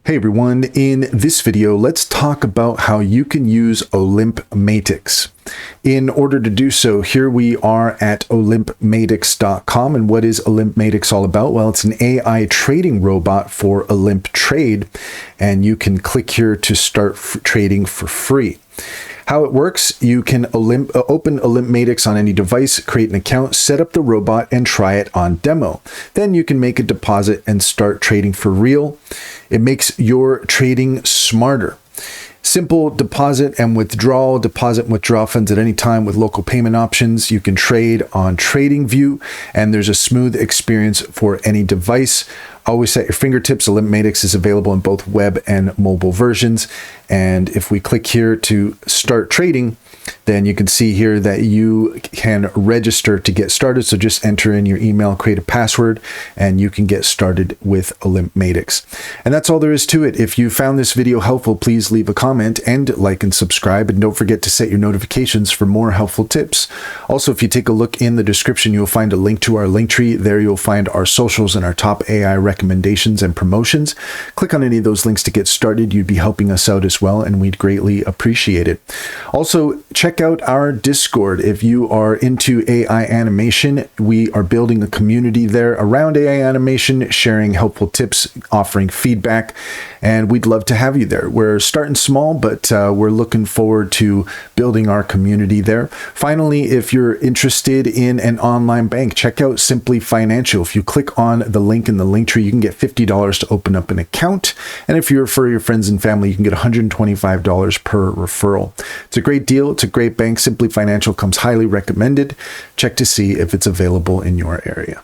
Hey everyone, in this video, let's talk about how you can use Olymp Matrix. In order to do so, here we are at olympmatrix.com. And what is Olymp Matrix all about? Well, it's an AI trading robot for Olymp Trade, and you can click here to start trading for free. How it works, you can open Olymp Matrix on any device, create an account, set up the robot, and try it on demo. Then you can make a deposit and start trading for real. It makes your trading smarter. Simple deposit and withdrawal, deposit and withdraw funds at any time with local payment options. You can trade on TradingView, and there's a smooth experience for any device. Always at your fingertips. Olymp Matrix is available in both web and mobile versions. And if we click here to start trading, then you can see here that you can register to get started. So just enter in your email, create a password, and you can get started with Olymp Matrix. And that's all there is to it. If you found this video helpful, please leave a comment and like and subscribe. And don't forget to set your notifications for more helpful tips. Also, if you take a look in the description, you'll find a link to our link tree. There you'll find our socials and our top AI recommendations and promotions. Click on any of those links to get started. You'd be helping us out as well, and we'd greatly appreciate it. Also, check out our Discord. If you are into AI animation, we are building a community there around AI animation, sharing helpful tips, offering feedback, and we'd love to have you there. We're starting small, but we're looking forward to building our community there. Finally, if you're interested in an online bank, check out Simply Financial. If you click on the link in the link tree, you can get $50 to open up an account. And if you refer your friends and family, you can get $125 per referral. It's a great deal. It's a great bank. Simply Financial comes highly recommended. Check to see if it's available in your area.